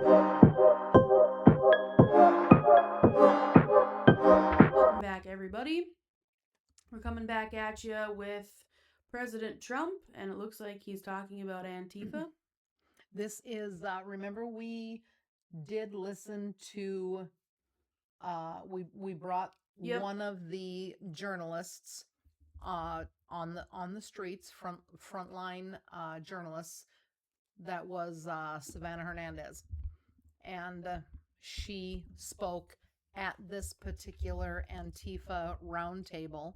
Welcome back, everybody. We're coming back at you with President Trump, and it looks like he's talking about Antifa. This is, remember we did listen to, we brought one of the journalists on the streets, frontline journalists, that was Savannah Hernandez. And she spoke at this particular Antifa roundtable.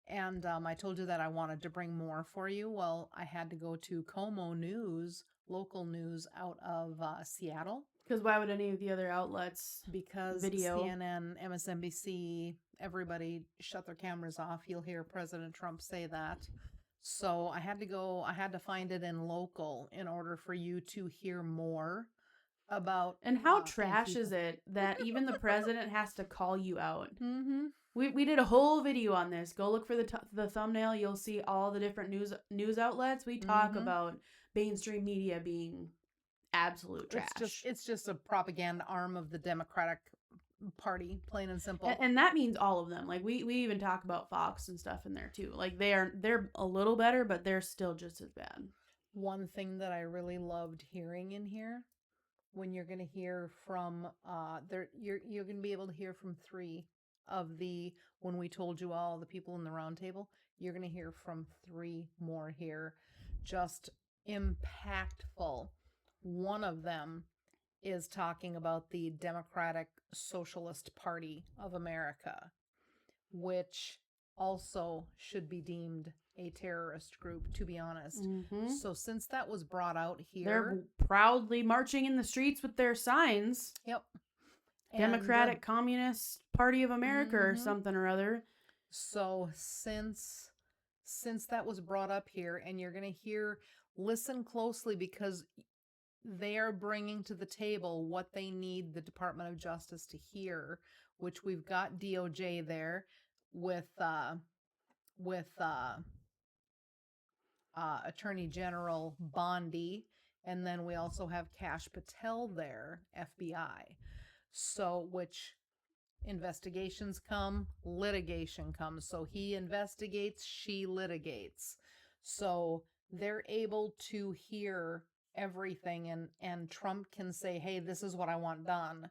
And I told you that I wanted to bring more for you. Well, I had to go to Como News, local news out of Seattle. Because why would any of the other outlets? Because video. CNN, MSNBC, everybody shut their cameras off. You'll hear President Trump say that. So I had to find it in local in order for you to hear more about. And how trash Antifa is it that even the president has to call you out? Mm-hmm. We did a whole video on this. Go look for the thumbnail. You'll see all the different news outlets. We talk about mainstream media being absolute trash. It's just a propaganda arm of the Democratic Party, plain and simple. And that means all of them. Like we even talk about Fox and stuff in there too. Like they're a little better, but they're still just as bad. One thing that I really loved hearing in here, when you're going to hear from you're going to be able to hear from three of when we told you all the people in the round table, you're going to hear from three more here, just impactful. One of them is talking about the Democratic Socialist Party of America, which also should be deemed a terrorist group, to be honest. Mm-hmm. So since that was brought out here, they're proudly marching in the streets with their signs. Yep. Democratic Communist Party of America or something or other. So since that was brought up here, and you're going to listen closely, because they are bringing to the table what they need the Department of Justice to hear, which we've got DOJ there with Attorney General Bondi, and then we also have Kash Patel there, FBI. So, which investigations come, litigation comes. So he investigates, she litigates. So they're able to hear everything, and Trump can say, hey, this is what I want done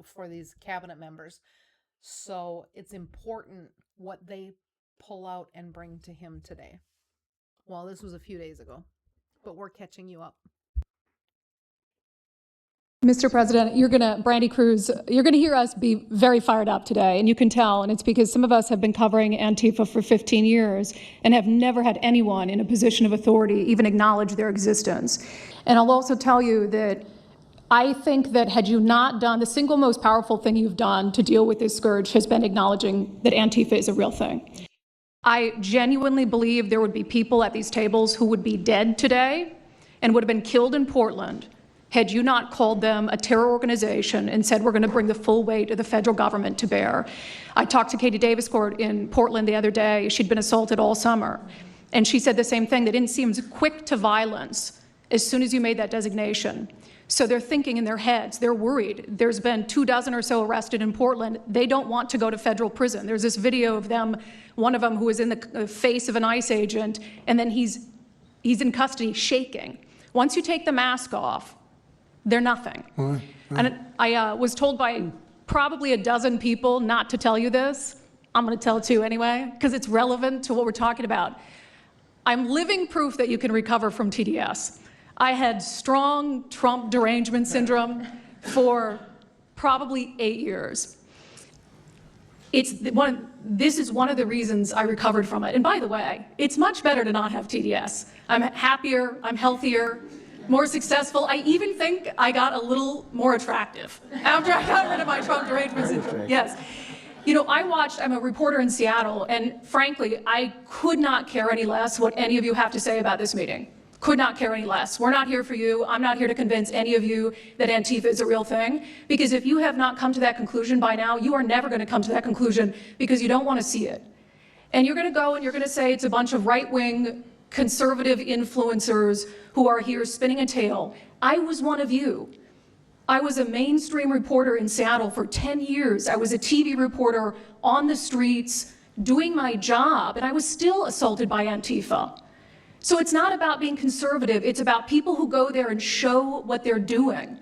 for these cabinet members. So it's important what they pull out and bring to him today. Well, this was a few days ago, but we're catching you up. Mr. President, Brandy Cruz, you're going to hear us be very fired up today, and you can tell, and it's because some of us have been covering Antifa for 15 years and have never had anyone in a position of authority even acknowledge their existence. And I'll also tell you that I think that had you not done, the single most powerful thing you've done to deal with this scourge has been acknowledging that Antifa is a real thing. I genuinely believe there would be people at these tables who would be dead today and would have been killed in Portland had you not called them a terror organization and said, we're going to bring the full weight of the federal government to bear. I talked to Katie Daviscourt in Portland the other day. She'd been assaulted all summer. And she said the same thing. They didn't seem quick to violence as soon as you made that designation. So they're thinking in their heads, they're worried. There's been 24 or so arrested in Portland. They don't want to go to federal prison. There's this video of them, one of them who was in the face of an ICE agent, and then he's in custody shaking. Once you take the mask off, they're nothing. Right. And I was told by probably a dozen people not to tell you this. I'm going to tell it to you anyway, because it's relevant to what we're talking about. I'm living proof that you can recover from TDS. I had strong Trump derangement syndrome for probably 8 years. This is one of the reasons I recovered from it. And by the way, it's much better to not have TDS. I'm happier, I'm healthier, more successful. I even think I got a little more attractive after I got rid of my Trump derangement syndrome. Yes. You know, I'm a reporter in Seattle, and frankly, I could not care any less what any of you have to say about this meeting. Could not care any less. We're not here for you. I'm not here to convince any of you that Antifa is a real thing, because if you have not come to that conclusion by now, you are never going to come to that conclusion because you don't want to see it. And you're going to go and you're going to say it's a bunch of right-wing conservative influencers who are here spinning a tale. I was one of you. I was a mainstream reporter in Seattle for 10 years. I was a TV reporter on the streets doing my job, and I was still assaulted by Antifa. So it's not about being conservative, it's about people who go there and show what they're doing.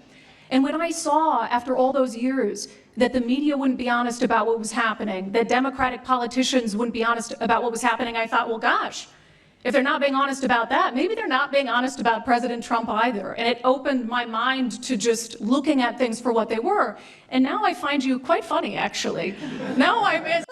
And when I saw, after all those years, that the media wouldn't be honest about what was happening, that Democratic politicians wouldn't be honest about what was happening, I thought, well, gosh, if they're not being honest about that, maybe they're not being honest about President Trump either. And it opened my mind to just looking at things for what they were. And now I find you quite funny, actually. Now I'm...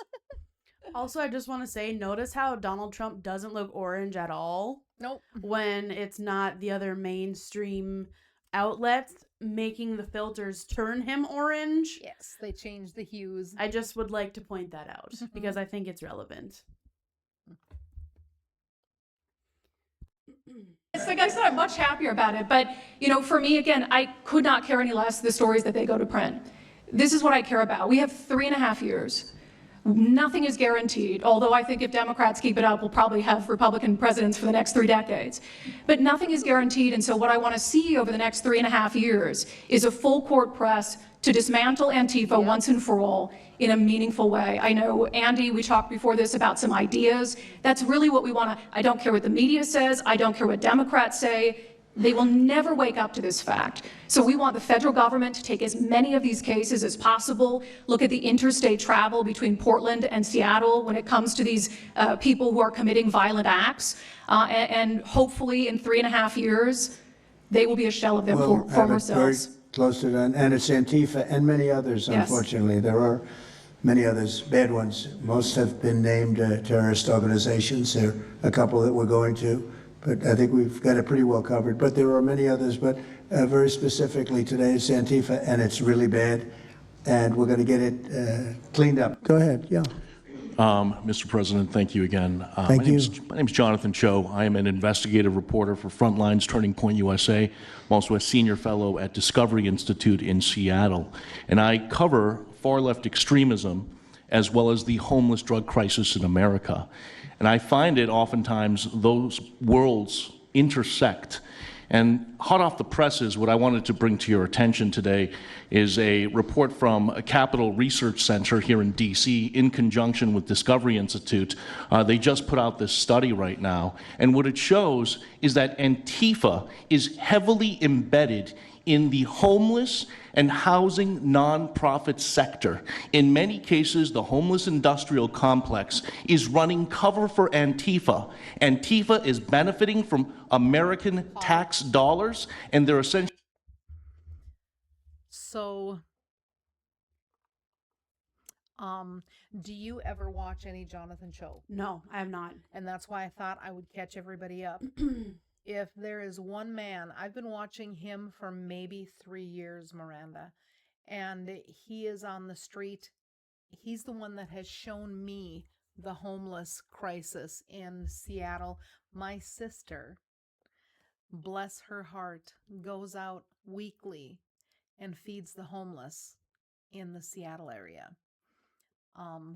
Also, I just want to say, notice how Donald Trump doesn't look orange at all. Nope. When it's not the other mainstream outlets making the filters turn him orange. Yes, they changed the hues. I just would like to point that out because I think it's relevant. Like I said, I'm much happier about it. But, you know, for me, again, I could not care any less the stories that they go to print. This is what I care about. We have 3.5 years. Nothing is guaranteed, although I think if Democrats keep it up, we'll probably have Republican presidents for the next 3 decades. But nothing is guaranteed, and so what I want to see over the next 3.5 years is a full court press to dismantle Antifa once and for all in a meaningful way. I know, Andy, we talked before this about some ideas. That's really what we want to, I don't care what the media says, I don't care what Democrats say. They will never wake up to this fact. So we want the federal government to take as many of these cases as possible, look at the interstate travel between Portland and Seattle when it comes to these people who are committing violent acts, and hopefully in 3.5 years, they will be a shell of their former selves. Very close to that, and it's Antifa and many others, Yes. unfortunately. There are many others, bad ones. Most have been named terrorist organizations. There are a couple that we're going to. But I think we've got it pretty well covered. But there are many others. But very specifically today, it's Antifa, and it's really bad. And we're going to get it cleaned up. Go ahead. Yeah. Mr. President, thank you again. Thank you. My name's Jonathan Cho. I am an investigative reporter for Frontlines Turning Point USA. I'm also a senior fellow at Discovery Institute in Seattle. And I cover far-left extremism as well as the homeless drug crisis in America. And I find it oftentimes those worlds intersect. And hot off the presses, what I wanted to bring to your attention today is a report from a Capital Research Center here in DC in conjunction with Discovery Institute. They just put out this study right now. And what it shows is that Antifa is heavily embedded in the homeless and housing nonprofit sector. In many cases, the homeless industrial complex is running cover for Antifa. Antifa is benefiting from American tax dollars, and they're essentially... So, do you ever watch any Jonathan Cho? No, I have not. And that's why I thought I would catch everybody up. If there is one man, I've been watching him for maybe 3 years, Miranda, and he is on the street. He's the one that has shown me the homeless crisis in Seattle. My sister, bless her heart, goes out weekly and feeds the homeless in the Seattle area,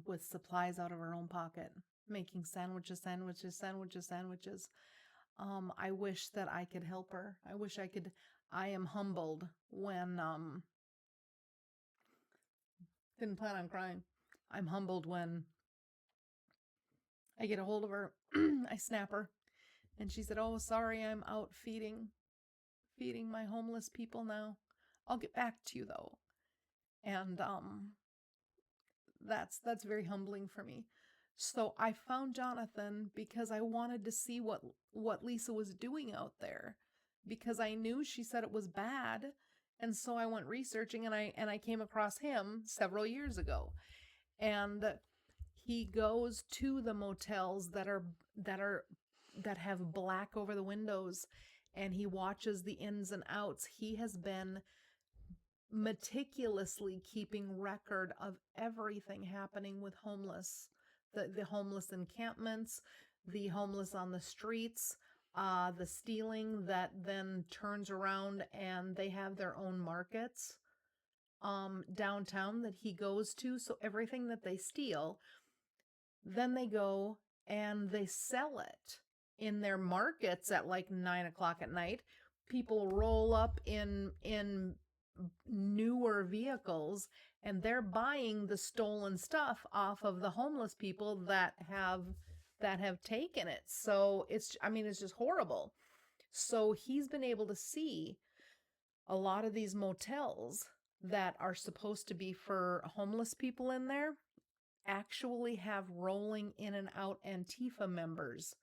with supplies out of her own pocket, making sandwiches. I wish that I could help her. I wish I could. I am humbled when, didn't plan on crying. I'm humbled when I get a hold of her. I snap her. And she said, "Oh, sorry, I'm out feeding my homeless people now. I'll get back to you though." And, that's very humbling for me. So I found Jonathan because I wanted to see what Lisa was doing out there, because I knew she said it was bad. And so I went researching, and I came across him several years ago. And he goes to the motels that have black over the windows, and he watches the ins and outs. He has been meticulously keeping record of everything happening with homeless. The homeless encampments, the homeless on the streets, the stealing that then turns around and they have their own markets downtown that he goes to. So everything that they steal, then they go and they sell it in their markets at like 9 o'clock at night. people roll up in newer vehicles, and they're buying the stolen stuff off of the homeless people that have taken it. So it's just horrible. So he's been able to see a lot of these motels that are supposed to be for homeless people in there actually have rolling in and out Antifa members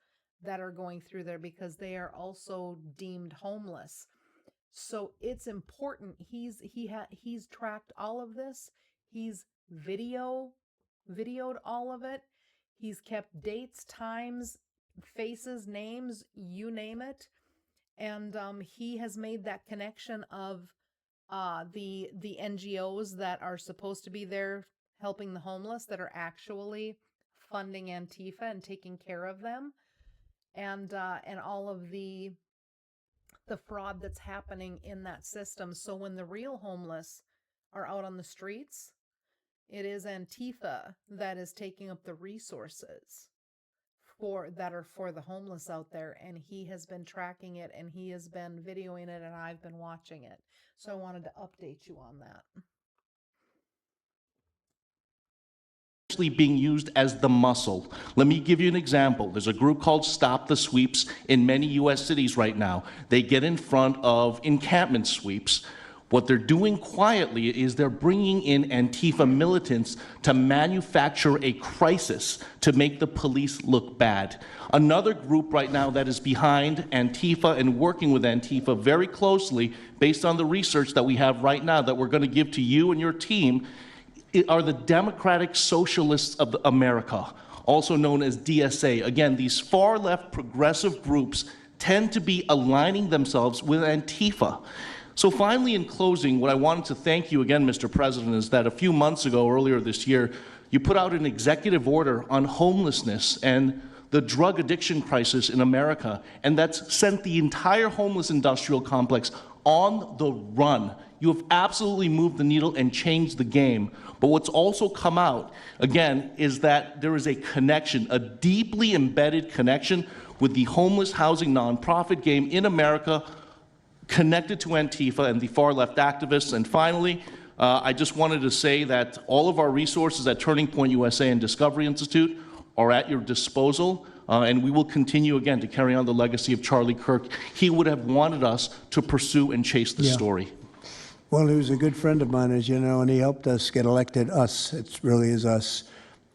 that are going through there because they are also deemed homeless. So it's important. He's tracked all of this. He's videoed all of it. He's kept dates, times, faces, names, you name it. And he has made that connection of the NGOs that are supposed to be there helping the homeless that are actually funding Antifa and taking care of them, and all of the fraud that's happening in that system. So when the real homeless are out on the streets, it is Antifa that is taking up the resources for the homeless out there, and he has been tracking it, and he has been videoing it, and I've been watching it. So I wanted to update you on that. Being used as the muscle. Let me give you an example. There's a group called Stop the Sweeps in many U.S. cities right now. They get in front of encampment sweeps. What they're doing quietly is they're bringing in Antifa militants to manufacture a crisis to make the police look bad. Another group right now that is behind Antifa and working with Antifa very closely, based on the research that we have right now that we're going to give to you and your team, are the Democratic Socialists of America, also known as DSA. Again, these far-left progressive groups tend to be aligning themselves with Antifa. So finally, in closing, what I wanted to thank you again, Mr. President, is that a few months ago, earlier this year, you put out an executive order on homelessness and the drug addiction crisis in America, and that's sent the entire homeless industrial complex on the run. You have absolutely moved the needle and changed the game. But what's also come out, again, is that there is a connection, a deeply embedded connection with the homeless housing nonprofit game in America, connected to Antifa and the far-left activists. And finally, I just wanted to say that all of our resources at Turning Point USA and Discovery Institute are at your disposal, and we will continue again to carry on the legacy of Charlie Kirk. He would have wanted us to pursue and chase the story. Well, he was a good friend of mine, as you know, and he helped us get elected. Us, it really is us.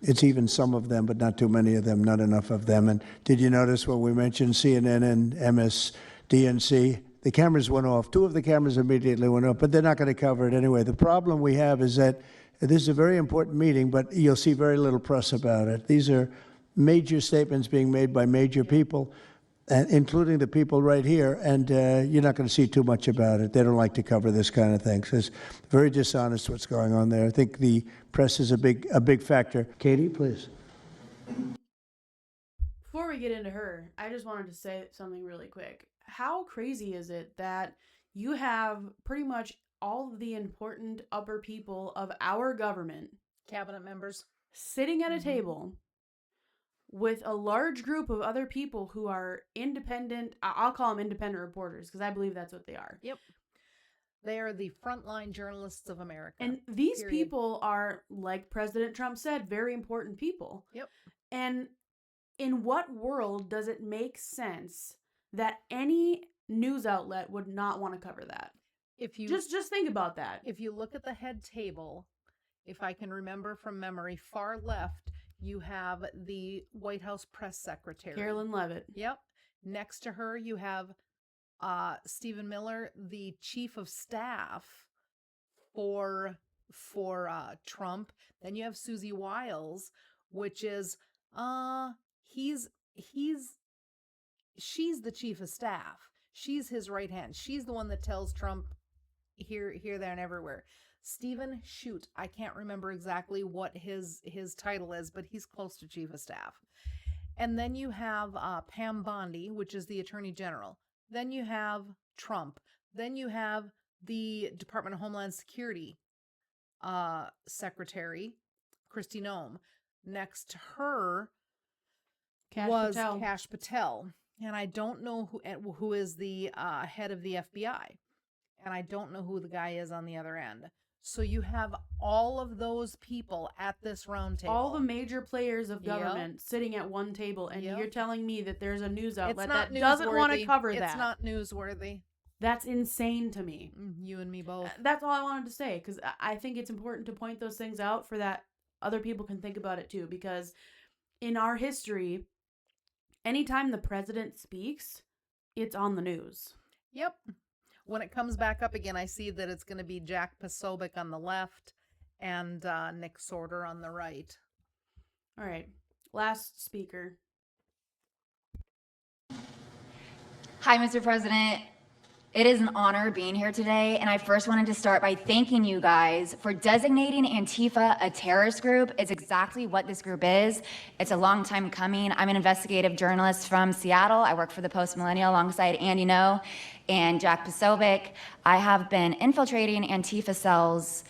It's even some of them, but not too many of them, not enough of them. And did you notice when we mentioned CNN and MSDNC, the cameras went off. 2 of the cameras immediately went off, but they're not going to cover it anyway. The problem we have is that this is a very important meeting, but you'll see very little press about it. These are major statements being made by major people, including the people right here, and you're not going to see too much about it. They don't like to cover this kind of thing. So it's very dishonest what's going on there. I think the press is a big factor. Katie, please. Before we get into her, I just wanted to say something really quick. How crazy is it that you have pretty much all of the important upper people of our government, Cabinet members, sitting at a table with a large group of other people who are independent, I'll call them independent reporters, because I believe that's what they are. Yep. They are the frontline journalists of America. And these people are, like President Trump said, very important people. Yep. And in what world does it make sense that any news outlet would not want to cover that? If you just think about that. If you look at the head table, if I can remember from memory, far left, you have the White House press secretary, Carolyn Leavitt. Yep. Next to her, you have Stephen Miller, the chief of staff for Trump. Then you have Susie Wiles, which is she's the chief of staff. She's his right hand. She's the one that tells Trump here, there, and everywhere. Stephen, shoot, I can't remember exactly what his title is, but he's close to chief of staff. And then you have Pam Bondi, which is the attorney general. Then you have Trump. Then you have the Department of Homeland Security secretary, Kristi Noem. Next to her was Kash Patel. And I don't know who is the head of the FBI. And I don't know who the guy is on the other end. So you have all of those people at this round table. All the major players of government sitting at one table, and you're telling me that there's a news outlet that doesn't want to cover that. It's not newsworthy. That's insane to me. You and me both. That's all I wanted to say, because I think it's important to point those things out for that other people can think about it too, because in our history, anytime the president speaks, it's on the news. Yep. When it comes back up again, I see that it's going to be Jack Posobiec on the left and Nick Sorter on the right. All right. Last speaker. Hi, Mr. President. It is an honor being here today, and I first wanted to start by thanking you guys for designating Antifa a terrorist group. It's exactly what this group is. It's a long time coming. I'm an investigative journalist from Seattle. I work for the Post Millennial alongside Andy No and Jack Posobiec. I have been infiltrating Antifa cells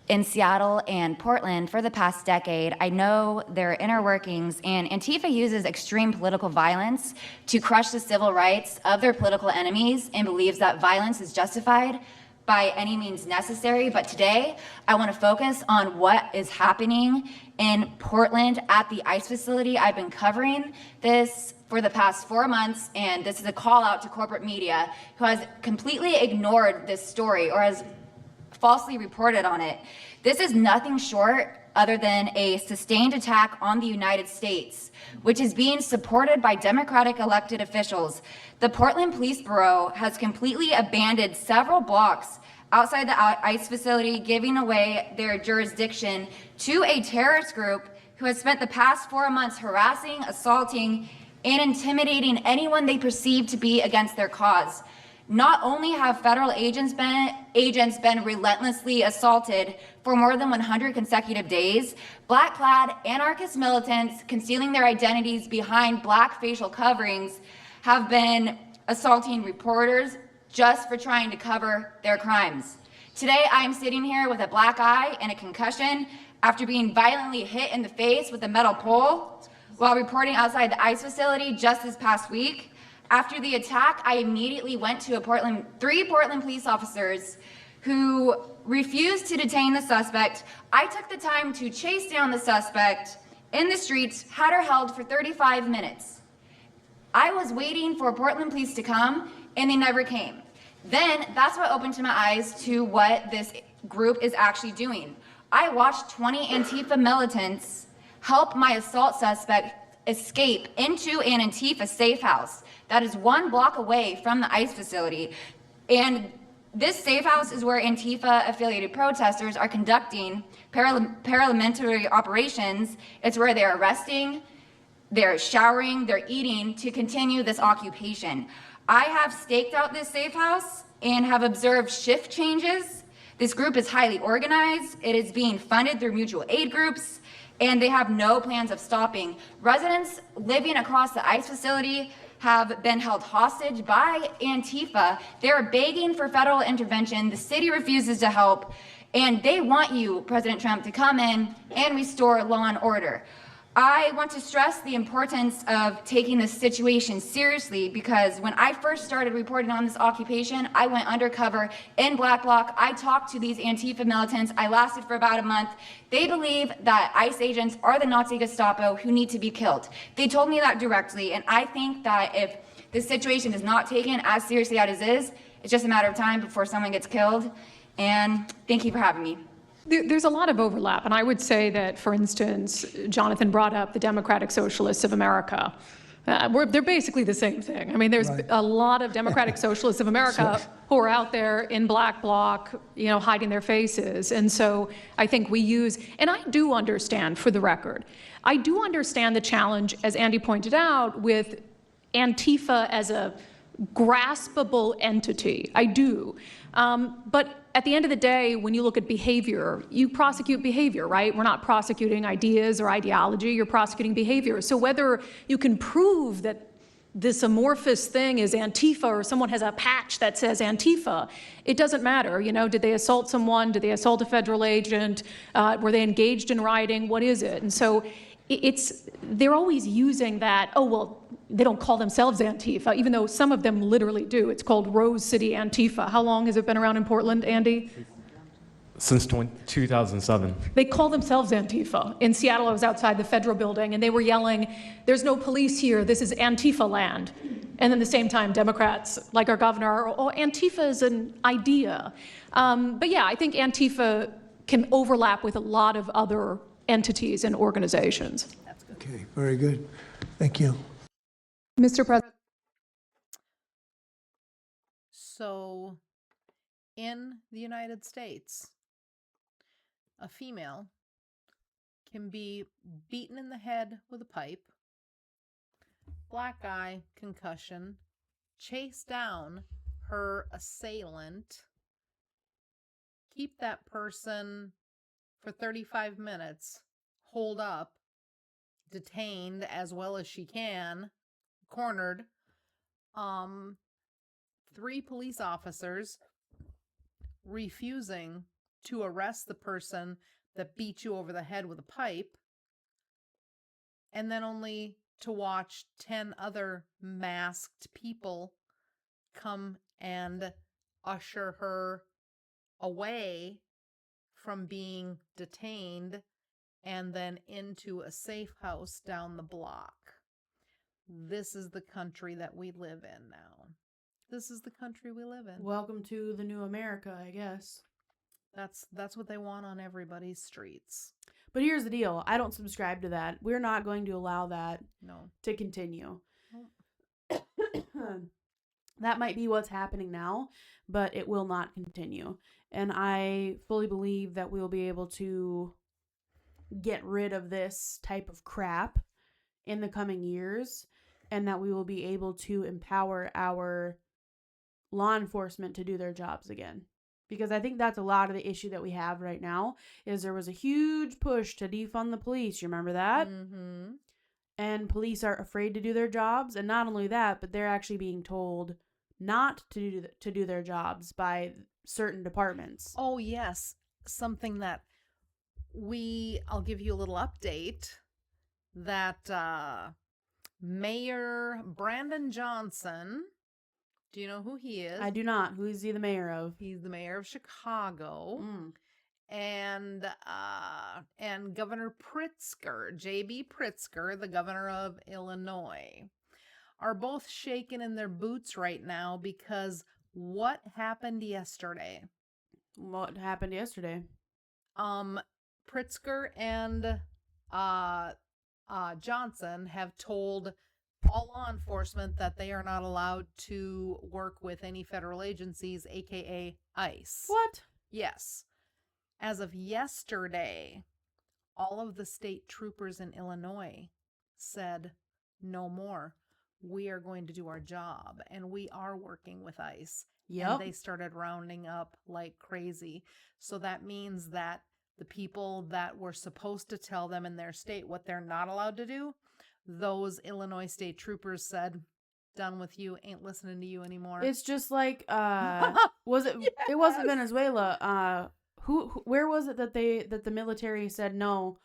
in Seattle and Portland for the past decade. I know their inner workings, and Antifa uses extreme political violence to crush the civil rights of their political enemies and believes that violence is justified by any means necessary. But today, I want to focus on what is happening in Portland at the ICE facility. I've been covering this for the past 4 months, and this is a call out to corporate media who has completely ignored this story or has falsely reported on it. This is nothing short other than a sustained attack on the United States, which is being supported by Democratic elected officials. The Portland Police Bureau has completely abandoned several blocks outside the ICE facility, giving away their jurisdiction to a terrorist group who has spent the past 4 months harassing, assaulting, and intimidating anyone they perceive to be against their cause. Not only have federal agents been relentlessly assaulted for more than 100 consecutive days, black-clad anarchist militants concealing their identities behind black facial coverings have been assaulting reporters just for trying to cover their crimes. Today, I am sitting here with a black eye and a concussion after being violently hit in the face with a metal pole while reporting outside the ICE facility just this past week. After the attack, I immediately went to three Portland police officers who refused to detain the suspect. I took the time to chase down the suspect in the streets, had her held for 35 minutes. I was waiting for Portland police to come, and they never came. Then that's what opened my eyes to what this group is actually doing. I watched 20 Antifa militants help my assault suspect escape into an Antifa safe house that is 1 block away from the ICE facility. And this safe house is where Antifa affiliated protesters are conducting paramilitary operations. It's where they're arresting, they're showering, they're eating to continue this occupation. I have staked out this safe house and have observed shift changes. This group is highly organized. It is being funded through mutual aid groups, and they have no plans of stopping. Residents living across the ICE facility have been held hostage by Antifa. They're begging for federal intervention. The city refuses to help, and they want you, President Trump, to come in and restore law and order. I want to stress the importance of taking this situation seriously, because when I first started reporting on this occupation, I went undercover in Black Bloc. I talked to these Antifa militants. I lasted for about a month. They believe that ICE agents are the Nazi Gestapo who need to be killed. They told me that directly, and I think that if this situation is not taken as seriously as it is, it's just a matter of time before someone gets killed. And thank you for having me. There's a lot of overlap, and I would say that, for instance, Jonathan brought up the Democratic Socialists of America. They're basically the same thing. I mean, there's a lot of Democratic Socialists of America who are out there in Black Bloc, hiding their faces. And so I think we use, and I do understand, for the record, I do understand the challenge, as Andy pointed out, with Antifa as a graspable entity. I do. But at the end of the day, when you look at behavior, you prosecute behavior, right? We're not prosecuting ideas or ideology, you're prosecuting behavior. So whether you can prove that this amorphous thing is Antifa or someone has a patch that says Antifa, it doesn't matter. Did they assault someone? Did they assault a federal agent? Were they engaged in rioting? What is it? And so they're always using that, oh, well, they don't call themselves Antifa, even though some of them literally do. It's called Rose City Antifa. How long has it been around in Portland, Andy? Since 2007. They call themselves Antifa. In Seattle, I was outside the federal building, and they were yelling, there's no police here, this is Antifa land. And then at the same time, Democrats, like our governor, oh, Antifa is an idea. But yeah, I think Antifa can overlap with a lot of other entities and organizations. Okay, very good. Thank you. Mr. President. So, in the United States, a female can be beaten in the head with a pipe, black eye, concussion, chase down her assailant, keep that person for 35 minutes, hold up, detained as well as she can, cornered, 3 police officers refusing to arrest the person that beat you over the head with a pipe, and then only to watch 10 other masked people come and usher her away from being detained and then into a safe house down the block. This is the country that we live in now. This is the country we live in. Welcome to the new America, I guess. That's what they want on everybody's streets. But here's the deal. I don't subscribe to that. We're not going to allow that No. to continue. Nope. That might be what's happening now, but it will not continue. And I fully believe that we'll be able to get rid of this type of crap in the coming years, and that we will be able to empower our law enforcement to do their jobs again. Because I think that's a lot of the issue that we have right now, is there was a huge push to defund the police. You remember that? Mm-hmm. And police are afraid to do their jobs. And not only that, but they're actually being told not to do their jobs by certain departments. Oh, yes. Something that I'll give you a little update that Mayor Brandon Johnson, do you know who he is? I do not. Who is he the mayor of? He's the mayor of Chicago. And Governor Pritzker, J.B. Pritzker, the governor of Illinois, are both shaking in their boots right now because what happened yesterday? What happened yesterday? Pritzker and Johnson have told all law enforcement that they are not allowed to work with any federal agencies, aka ICE. What? Yes. As of yesterday, all of the state troopers in Illinois said, no more. We are going to do our job, and we are working with ICE. Yep. And they started rounding up like crazy. So that means that the people that were supposed to tell them in their state what they're not allowed to do, those Illinois state troopers said, done with you, ain't listening to you anymore. It's just like, was it? Yes. It wasn't Venezuela. Where was it that the military said no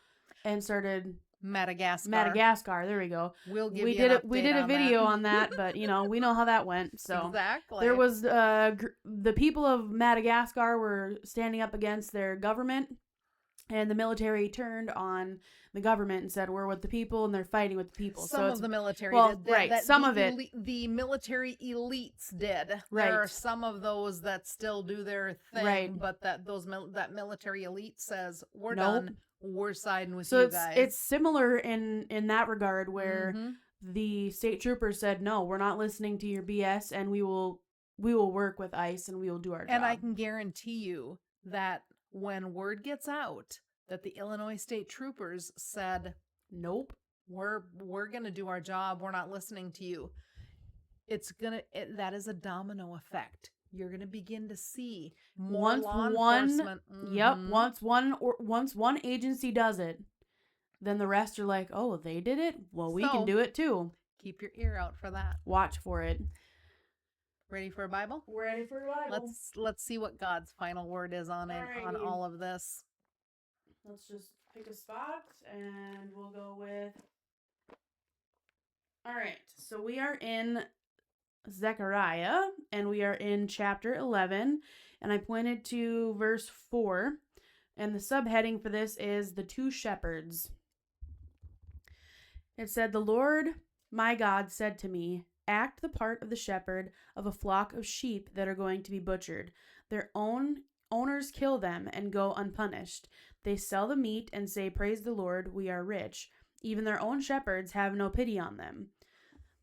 and started? Madagascar. There we go. We did a video on that, but we know how that went. So exactly. There was the people of Madagascar were standing up against their government, and the military turned on the government and said, we're with the people, and they're fighting with the people. Some of the military did. Right, some of it. The military elites did. Right. There are some of those that still do their thing, right. But that military elite says, we're done. We're siding with you guys. So it's similar in that regard, where the state troopers said, no, we're not listening to your BS, and we will work with ICE, and we will do our job. And I can guarantee you that when word gets out that the Illinois state troopers said, nope, we're going to do our job. We're not listening to you. That is a domino effect. You're going to begin to see more law enforcement. Yep. Once one agency does it, then the rest are like, oh, they did it? Well, we can do it too. Keep your ear out for that. Watch for it. Ready for a Bible? Ready for a Bible. Let's see what God's final word is on it, on all of this. let's just pick a spot and we'll go with. All right, so we are in Zechariah and we are in chapter 11, and I pointed to verse 4, and the subheading for this is the two shepherds. It said, "The Lord my God said to me, act the part of the shepherd of a flock of sheep that are going to be butchered. Their owners kill them and go unpunished. They sell the meat and say, 'Praise the Lord, we are rich.' Even their own shepherds have no pity on them.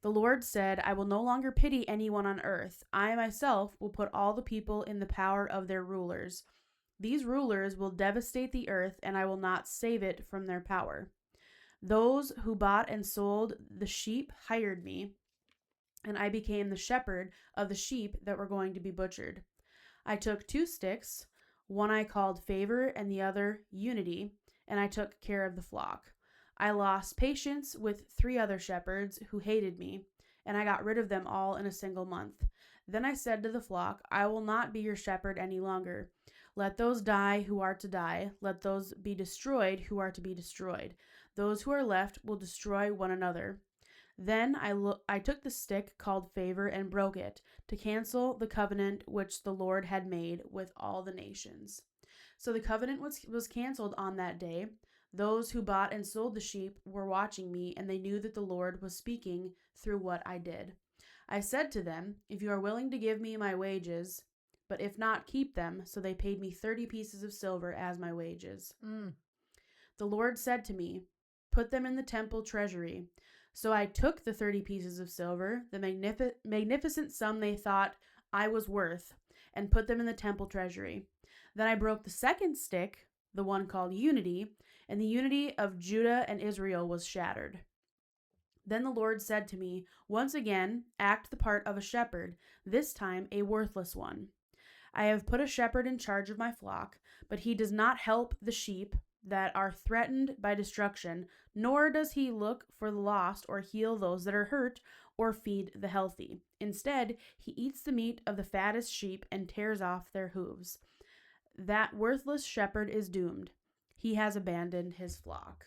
The Lord said, I will no longer pity anyone on earth. I myself will put all the people in the power of their rulers. These rulers will devastate the earth, and I will not save it from their power. Those who bought and sold the sheep hired me, and I became the shepherd of the sheep that were going to be butchered. I took 2 sticks, one I called Favor and the other Unity, and I took care of the flock. I lost patience with 3 other shepherds who hated me, and I got rid of them all in a single month. Then I said to the flock, I will not be your shepherd any longer. Let those die who are to die. Let those be destroyed who are to be destroyed. Those who are left will destroy one another. Then I took the stick called Favor and broke it to cancel the covenant which the Lord had made with all the nations. So the covenant was canceled on that day. Those who bought and sold the sheep were watching me, and they knew that the Lord was speaking through what I did. I said to them, if you are willing to give me my wages, but if not, keep them. So they paid me 30 pieces of silver as my wages. The Lord said to me, put them in the temple treasury. So I took the 30 pieces of silver, the magnificent sum they thought I was worth, and put them in the temple treasury. Then I broke the second stick, the one called Unity, and the unity of Judah and Israel was shattered. Then the Lord said to me, once again, act the part of a shepherd, this time a worthless one. I have put a shepherd in charge of my flock, but he does not help the sheep that are threatened by destruction, nor does he look for the lost or heal those that are hurt or feed the healthy. Instead, he eats the meat of the fattest sheep and tears off their hooves. That worthless shepherd is doomed. He has abandoned his flock.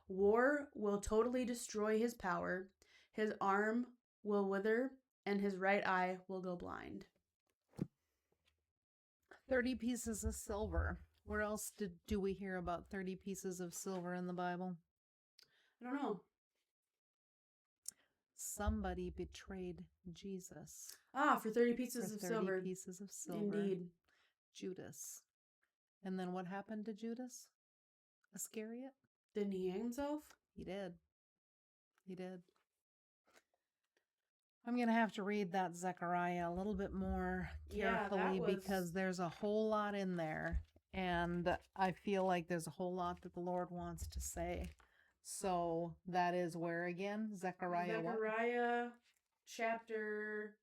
War will totally destroy his power. His arm will wither, and his right eye will go blind. 30 pieces of silver. Where else do we hear about 30 pieces of silver in the Bible? I don't know. Somebody betrayed Jesus. For 30 pieces of 30 silver. pieces of silver. Indeed. Judas. And then what happened to Judas Iscariot? Didn't he hang himself? He did. He did. I'm going to have to read that Zechariah a little bit more carefully because there's a whole lot in there. And I feel like there's a whole lot that the Lord wants to say. So that is where again? Zechariah what? Zechariah chapter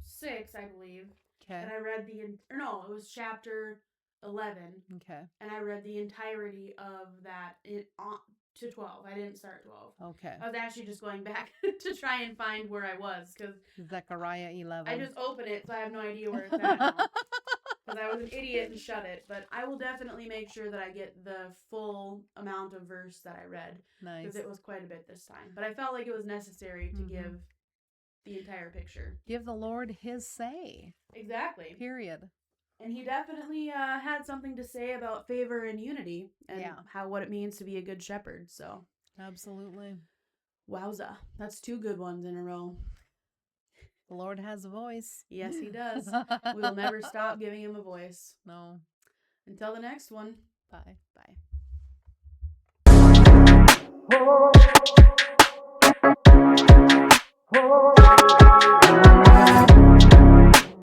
6, I believe. Okay. And I read it was chapter 11. Okay. And I read the entirety of that to 12. I didn't start 12. Okay. I was actually just going back to try and find where I was because Zechariah 11. I just opened it, so I have no idea where it's at now. Because I was an idiot and shut it. But I will definitely make sure that I get the full amount of verse that I read. Nice. Because it was quite a bit this time. But I felt like it was necessary to give the entire picture. Give the Lord his say. Exactly. Period. And he definitely had something to say about favor and unity and what it means to be a good shepherd. So absolutely. Wowza. That's 2 good ones in a row. The Lord has a voice. Yes, he does. We will never stop giving him a voice. No. Until the next one. Bye. Bye.